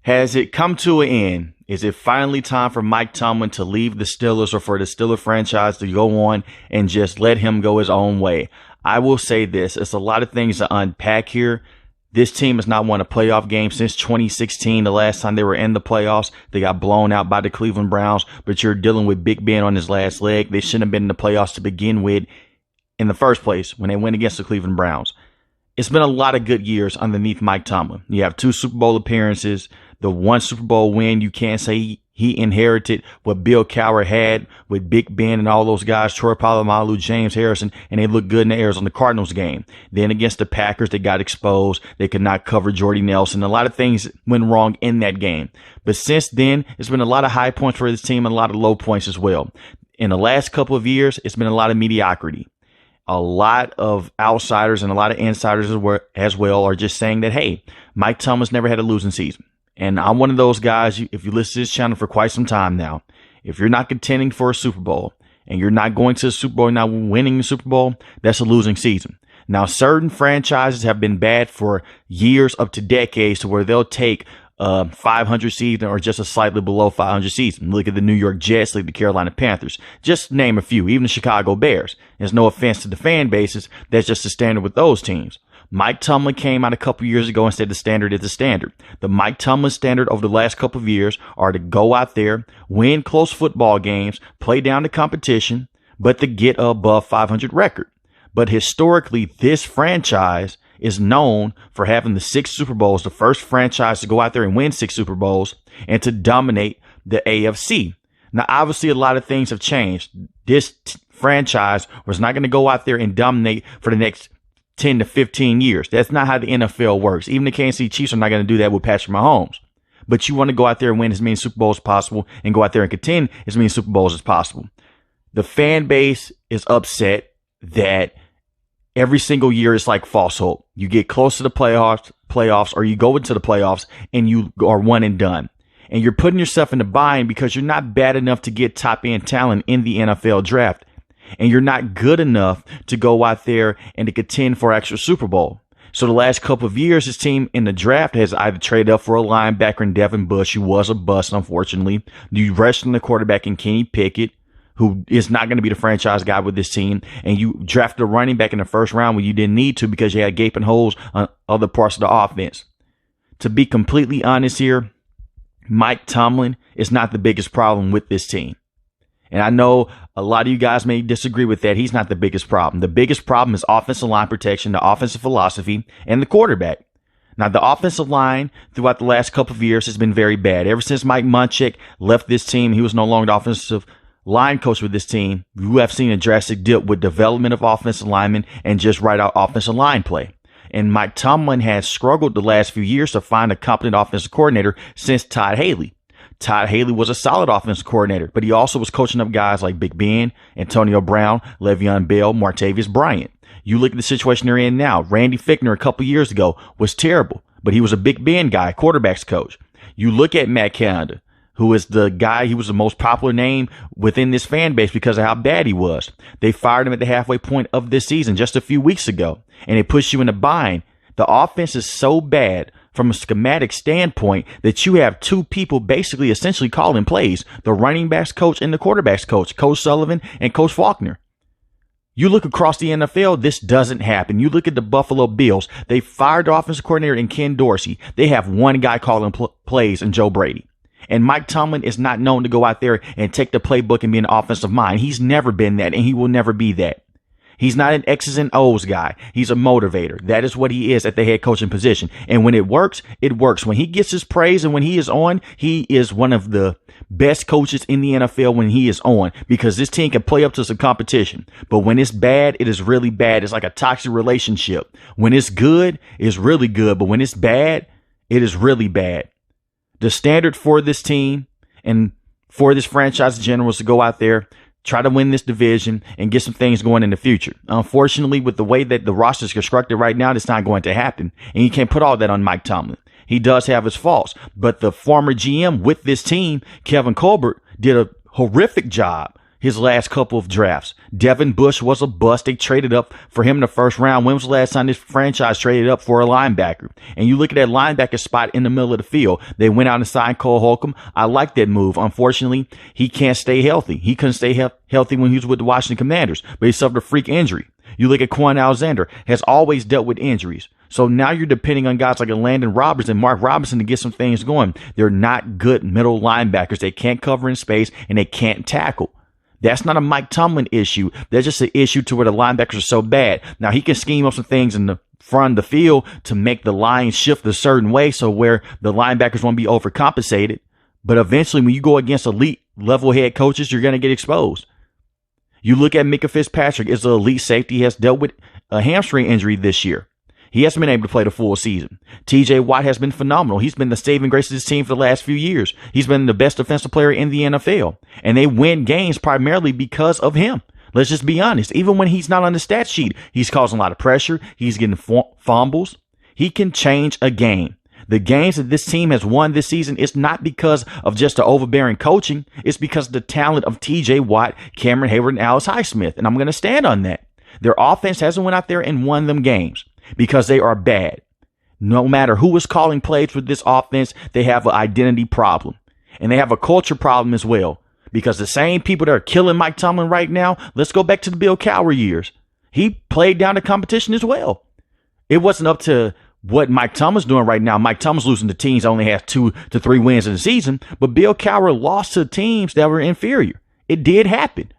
Has it come to an end? Is it finally time for Mike Tomlin to leave the Steelers or for the Steeler franchise to go on and just let him go his own way? I will say this. It's a lot of things to unpack here. This team has not won a playoff game since 2016. The last time they were in the playoffs, they got blown out by the Cleveland Browns, but you're dealing with Big Ben on his last leg. They shouldn't have been in the playoffs to begin with in the first place when they went against the Cleveland Browns. It's been a lot of good years underneath Mike Tomlin. You have 2 Super Bowl appearances. The 1 Super Bowl win, you can't say he inherited what Bill Cowher had with Big Ben and all those guys, Troy Polamalu, James Harrison, and they looked good in the Arizona Cardinals game. Then against the Packers, they got exposed. They could not cover Jordy Nelson. A lot of things went wrong in that game. But since then, it's been a lot of high points for this team and a lot of low points as well. In the last couple of years, it's been a lot of mediocrity. A lot of outsiders and a lot of insiders as well are just saying that, hey, Mike Tomlin's never had a losing season. And I'm one of those guys, if you listen to this channel for quite some time now, if you're not contending for a Super Bowl and you're not going to the Super Bowl, not winning the Super Bowl, that's a losing season. Now, certain franchises have been bad for years up to decades to where they'll take 500 season or just a slightly below 500 season. Look at the New York Jets, look at the Carolina Panthers. Just name a few, even the Chicago Bears. There's no offense to the fan bases. That's just the standard with those teams. Mike Tomlin came out a couple years ago and said the standard is the standard. The Mike Tomlin standard over the last couple of years are to go out there, win close football games, play down the competition, but to get above 500 record. But historically, this franchise is known for having the 6 Super Bowls, the first franchise to go out there and win 6 Super Bowls and to dominate the AFC. Now, obviously, a lot of things have changed. This franchise was not going to go out there and dominate for the next 10 to 15 years. That's not how the NFL works. Even the Kansas City Chiefs are not going to do that with Patrick Mahomes. But you want to go out there and win as many Super Bowls as possible and go out there and contend as many Super Bowls as possible. The fan base is upset that every single year is like false hope. You get close to the playoffs, or you go into the playoffs and you are one and done. And you're putting yourself in a bind because you're not bad enough to get top end talent in the NFL draft. And you're not good enough to go out there and to contend for actual Super Bowl. So the last couple of years, this team in the draft has either traded up for a linebacker in Devin Bush, who was a bust, unfortunately. You rested the quarterback in Kenny Pickett, who is not going to be the franchise guy with this team. And you drafted a running back in the first round when you didn't need to because you had gaping holes on other parts of the offense. To be completely honest here, Mike Tomlin is not the biggest problem with this team. And I know a lot of you guys may disagree with that. He's not the biggest problem. The biggest problem is offensive line protection, the offensive philosophy, and the quarterback. Now, the offensive line throughout the last couple of years has been very bad. Ever since Mike Munchak left this team, he was no longer the offensive line coach with this team. You have seen a drastic dip with development of offensive linemen and just right out offensive line play. And Mike Tomlin has struggled the last few years to find a competent offensive coordinator since Todd Haley. Todd Haley was a solid offensive coordinator, but he also was coaching up guys like Big Ben, Antonio Brown, Le'Veon Bell, Martavis Bryant. You look at the situation they're in now. Randy Fichtner a couple years ago was terrible, but he was a Big Ben guy, quarterback's coach. You look at Matt Canada, who is the guy, he was the most popular name within this fan base because of how bad he was. They fired him at the halfway point of this season just a few weeks ago, and it puts you in a bind. The offense is so bad from a schematic standpoint that you have 2 people basically essentially calling plays, the running backs coach and the quarterbacks coach, Coach Sullivan and Coach Faulkner. You look across the NFL, this doesn't happen. You look at the Buffalo Bills, they fired the offensive coordinator in Ken Dorsey. They have one guy calling plays in Joe Brady. And Mike Tomlin is not known to go out there and take the playbook and be an offensive mind. He's never been that, and he will never be that. He's not an X's and O's guy. He's a motivator. That is what he is at the head coaching position. And when it works, it works. When he gets his praise and when he is on, he is one of the best coaches in the NFL when he is on, because this team can play up to some competition. But when it's bad, it is really bad. It's like a toxic relationship. When it's good, it's really good. But when it's bad, it is really bad. The standard for this team and for this franchise in general is to go out there, try to win this division and get some things going in the future. Unfortunately, with the way that the roster is constructed right now, it's not going to happen. And you can't put all that on Mike Tomlin. He does have his faults, but the former GM with this team, Kevin Colbert, did a horrific job. his last couple of drafts. Devin Bush was a bust. They traded up for him in the first round. When was the last time this franchise traded up for a linebacker? And you look at that linebacker spot in the middle of the field. They went out and signed Cole Holcomb. I like that move. Unfortunately, he can't stay healthy. He couldn't stay healthy when he was with the Washington Commanders, but he suffered a freak injury. You look at Quan Alexander, has always dealt with injuries. So now you're depending on guys like a Landon Roberts and Mark Robinson to get some things going. They're not good middle linebackers. They can't cover in space and they can't tackle. That's not a Mike Tomlin issue. That's just an issue to where the linebackers are so bad. Now, he can scheme up some things in the front of the field to make the line shift a certain way so where the linebackers won't be overcompensated. But eventually, when you go against elite level head coaches, you're going to get exposed. You look at Micah Fitzpatrick as an elite safety. He has dealt with a hamstring injury this year. He hasn't been able to play the full season. TJ Watt has been phenomenal. He's been the saving grace of this team for the last few years. He's been the best defensive player in the NFL. And they win games primarily because of him. Let's just be honest. Even when he's not on the stat sheet, he's causing a lot of pressure. He's getting fumbles. He can change a game. The games that this team has won this season is not because of just the overbearing coaching. It's because of the talent of TJ Watt, Cameron Hayward, and Alex Highsmith. And I'm going to stand on that. Their offense hasn't went out there and won them games because they are bad. No matter who is calling plays with this offense, they have an identity problem. And they have a culture problem as well. Because the same people that are killing Mike Tomlin right now, let's go back to the Bill Cowher years. He played down the competition as well. It wasn't up to what Mike Tomlin's doing right now. Mike Tomlin's losing to teams that only have 2 to 3 wins in the season. But Bill Cowher lost to teams that were inferior. It did happen.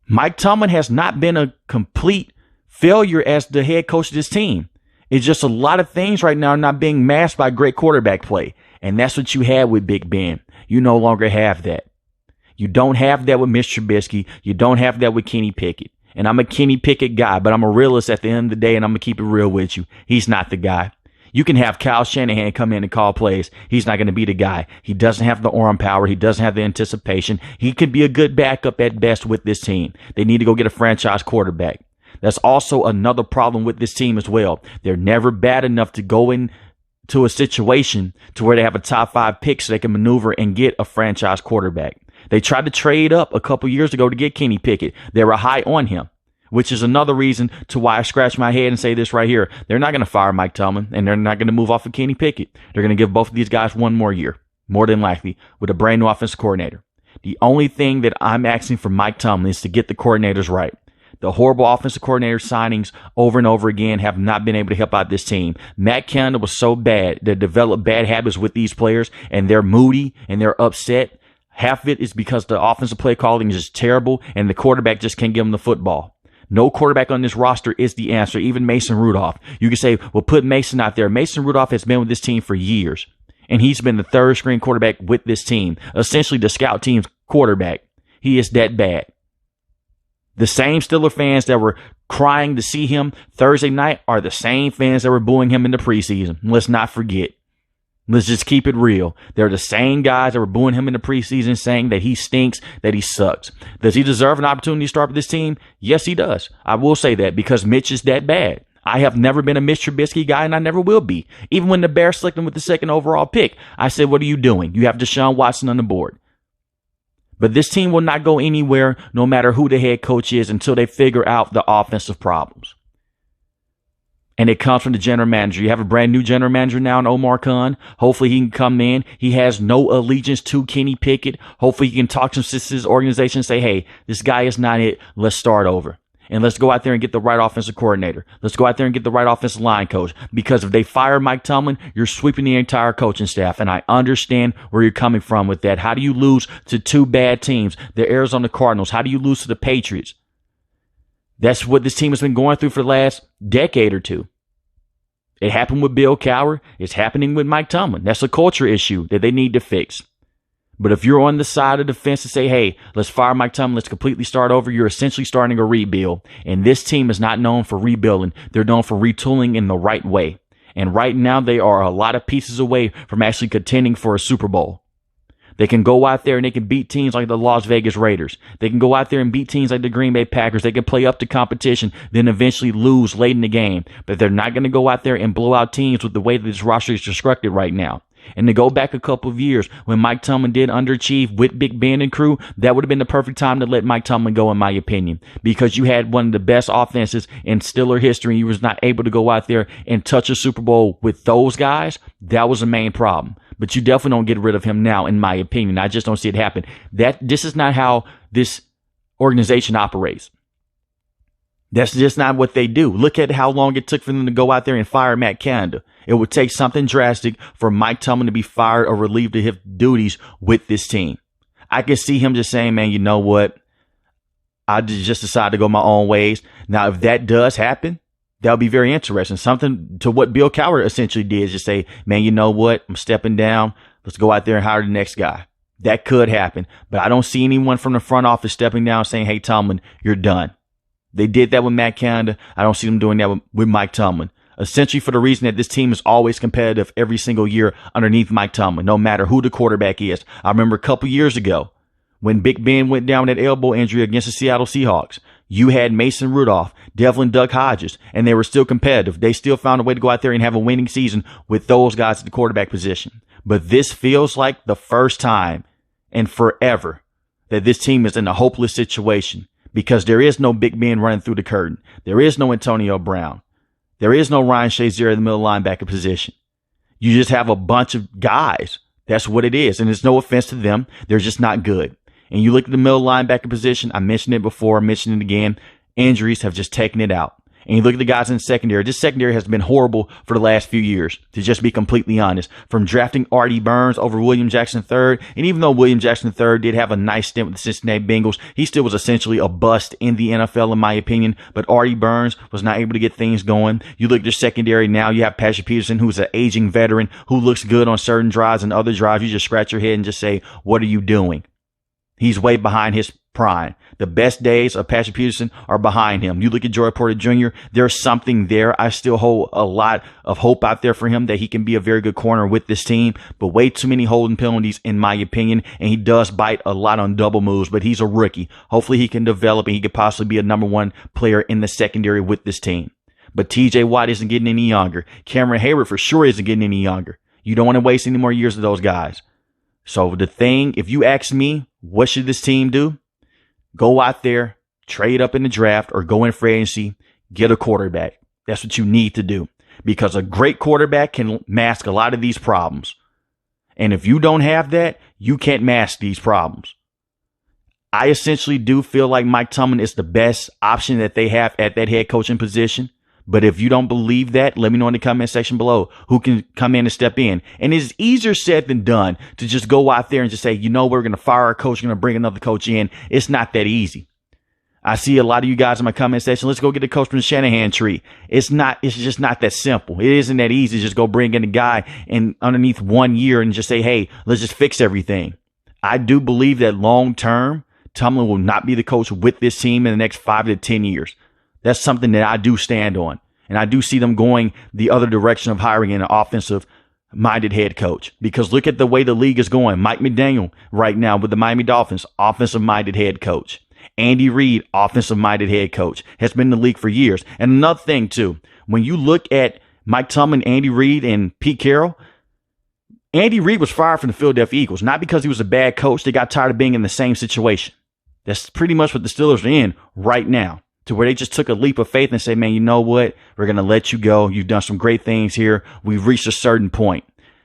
Mike Tomlin has not been a complete failure as the head coach of this team. It's just a lot of things right now are not being masked by great quarterback play. And that's what you had with Big Ben. You no longer have that. You don't have that with Mr. Trubisky. You don't have that with Kenny Pickett. And I'm a Kenny Pickett guy, but I'm a realist at the end of the day, and I'm going to keep it real with you. He's not the guy. You can have Kyle Shanahan come in and call plays. He's not going to be the guy. He doesn't have the arm power. He doesn't have the anticipation. He could be a good backup at best with this team. They need to go get a franchise quarterback. That's also another problem with this team as well. They're never bad enough to go into a situation to where they have a top 5 pick so they can maneuver and get a franchise quarterback. They tried to trade up a couple years ago to get Kenny Pickett. They were high on him, which is another reason to why I scratch my head and say this right here. They're not going to fire Mike Tomlin, and they're not going to move off of Kenny Pickett. They're going to give both of these guys one more year, more than likely, with a brand new offensive coordinator. The only thing that I'm asking for Mike Tomlin is to get the coordinators right. The horrible offensive coordinator signings over and over again have not been able to help out this team. Matt Canada was so bad. They developed bad habits with these players, and they're moody and they're upset. Half of it is because the offensive play calling is just terrible, and the quarterback just can't give them the football. No quarterback on this roster is the answer, even Mason Rudolph. You can say, well, put Mason out there. Mason Rudolph has been with this team for years, and he's been the third string quarterback with this team, essentially the scout team's quarterback. He is that bad. The same Steelers fans that were crying to see him Thursday night are the same fans that were booing him in the preseason. Let's not forget. Let's just keep it real. They're the same guys that were booing him in the preseason saying that he stinks, that he sucks. Does he deserve an opportunity to start with this team? Yes, he does. I will say that because Mitch is that bad. I have never been a Mitch Trubisky guy, and I never will be. Even when the Bears selected him with the 2nd overall pick, I said, what are you doing? You have Deshaun Watson on the board. But this team will not go anywhere no matter who the head coach is until they figure out the offensive problems. And it comes from the general manager. You have a brand new general manager now in Omar Khan. Hopefully he can come in. He has no allegiance to Kenny Pickett. Hopefully he can talk to his organization and say, hey, this guy is not it. Let's start over. And let's go out there and get the right offensive coordinator. Let's go out there and get the right offensive line coach. Because if they fire Mike Tomlin, you're sweeping the entire coaching staff. And I understand where you're coming from with that. How do you lose to 2 bad teams? The Arizona Cardinals. How do you lose to the Patriots? That's what this team has been going through for the last decade or two. It happened with Bill Cowher. It's happening with Mike Tomlin. That's a culture issue that they need to fix. But if you're on the side of the fence to say, hey, let's fire Mike Tomlin, let's completely start over, you're essentially starting a rebuild. And this team is not known for rebuilding. They're known for retooling in the right way. And right now, they are a lot of pieces away from actually contending for a Super Bowl. They can go out there and they can beat teams like the Las Vegas Raiders. They can go out there and beat teams like the Green Bay Packers. They can play up to competition, then eventually lose late in the game. But they're not going to go out there and blow out teams with the way that this roster is constructed right now. And to go back a couple of years when Mike Tomlin did underachieve with Big Ben and crew, that would have been the perfect time to let Mike Tomlin go, in my opinion, because you had one of the best offenses in Steeler history and you was not able to go out there and touch a Super Bowl with those guys. That was the main problem. But you definitely don't get rid of him now, in my opinion. I just don't see it happen. This is not how this organization operates. That's just not what they do. Look at how long it took for them to go out there and fire Matt Canada. It would take something drastic for Mike Tomlin to be fired or relieved of his duties with this team. I can see him just saying, man, you know what? I just decided to go my own ways. Now, if that does happen, that'll be very interesting. Something to what Bill Cowher essentially did is just say, man, you know what? I'm stepping down. Let's go out there and hire the next guy. That could happen. But I don't see anyone from the front office stepping down saying, hey, Tomlin, you're done. They did that with Matt Canada. I don't see them doing that with Mike Tomlin. Essentially for the reason that this team is always competitive every single year underneath Mike Tomlin, no matter who the quarterback is. I remember a couple years ago when Big Ben went down with that elbow injury against the Seattle Seahawks. You had Mason Rudolph, Devlin Duck Hodges, and they were still competitive. They still found a way to go out there and have a winning season with those guys at the quarterback position. But this feels like the first time in forever that this team is in a hopeless situation. Because there is no Big Ben running through the curtain. There is no Antonio Brown. There is no Ryan Shazier in the middle linebacker position. You just have a bunch of guys. That's what it is. And it's no offense to them. They're just not good. And you look at the middle linebacker position. I mentioned it before. I mentioned it again. Injuries have just taken it out. And you look at the guys in the secondary. This secondary has been horrible for the last few years, to just be completely honest. From drafting Artie Burns over William Jackson III, and even though William Jackson III did have a nice stint with the Cincinnati Bengals, he still was essentially a bust in the NFL, in my opinion. But Artie Burns was not able to get things going. You look at their secondary now, you have Patrick Peterson, who's an aging veteran, who looks good on certain drives, and other drives, you just scratch your head and just say, what are you doing? He's way behind his prime. The best days of Patrick Peterson are behind him. You look at Joey Porter Jr., there's something there. I still hold a lot of hope out there for him that he can be a very good corner with this team, but way too many holding penalties, in my opinion, and he does bite a lot on double moves, but he's a rookie. Hopefully he can develop and he could possibly be a number one player in the secondary with this team. But TJ Watt isn't getting any younger. Cameron Hayward for sure isn't getting any younger. You don't want to waste any more years of those guys. So the thing, if you ask me, what should this team do? Go out there, trade up in the draft, or go in free agency, get a quarterback. That's what you need to do, because a great quarterback can mask a lot of these problems. And if you don't have that, you can't mask these problems. I essentially do feel like Mike Tomlin is the best option that they have at that head coaching position. But if you don't believe that, let me know in the comment section below who can come in and step in. And it's easier said than done to just go out there and just say, you know, we're going to fire our coach, we're going to bring another coach in. It's not that easy. I see a lot of you guys in my comment section, let's go get a coach from the Shanahan tree. It's just not that simple. It isn't that easy to just go bring in a guy and underneath 1 year and just say, hey, let's just fix everything. I do believe that long term, Tomlin will not be the coach with this team in the next 5 to 10 years. That's something that I do stand on. And I do see them going the other direction of hiring an offensive-minded head coach. Because look at the way the league is going. Mike McDaniel right now with the Miami Dolphins, offensive-minded head coach. Andy Reid, offensive-minded head coach, has been in the league for years. And another thing, too, when you look at Mike Tomlin, Andy Reid, and Pete Carroll, Andy Reid was fired from the Philadelphia Eagles, not because he was a bad coach. They got tired of being in the same situation. That's pretty much what the Steelers are in right now, to where they just took a leap of faith and said, man, you know what? We're going to let you go. You've done some great things here. We've reached a certain point.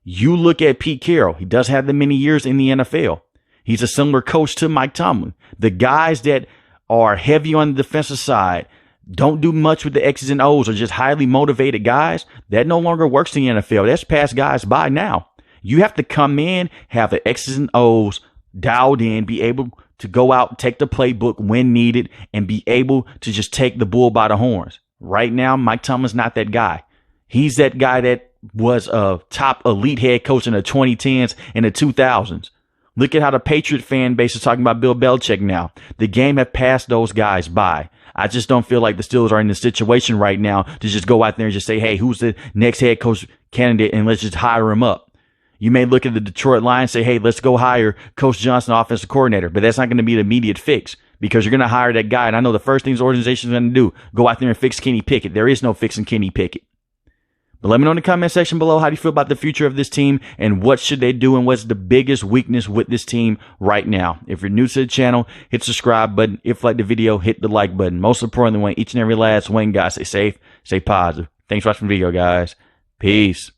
You look at Pete Carroll. He does have that many years in the NFL. He's a similar coach to Mike Tomlin. The guys that are heavy on the defensive side, don't do much with the X's and O's, are just highly motivated guys, that no longer works in the NFL. That's passed guys by now. You have to come in, have the X's and O's dialed in, be able to go out, take the playbook when needed, and be able to just take the bull by the horns. Right now, Mike Tomlin's not that guy. He's that guy that was a top elite head coach in the 2010s and the 2000s. Look at how the Patriot fan base is talking about Bill Belichick now. The game have passed those guys by. I just don't feel like the Steelers are in the situation right now to just go out there and just say, hey, who's the next head coach candidate, and let's just hire him up. You may look at the Detroit Lions and say, hey, let's go hire Coach Johnson, offensive coordinator. But that's not going to be the immediate fix, because you're going to hire that guy. And I know the first thing the organization is going to do, go out there and fix Kenny Pickett. There is no fixing Kenny Pickett. But let me know in the comment section below, how do you feel about the future of this team and what should they do and what's the biggest weakness with this team right now. If you're new to the channel, hit the subscribe button. If you like the video, hit the like button. Most importantly, want each and every last one, guys, stay safe, stay positive. Thanks for watching the video, guys. Peace.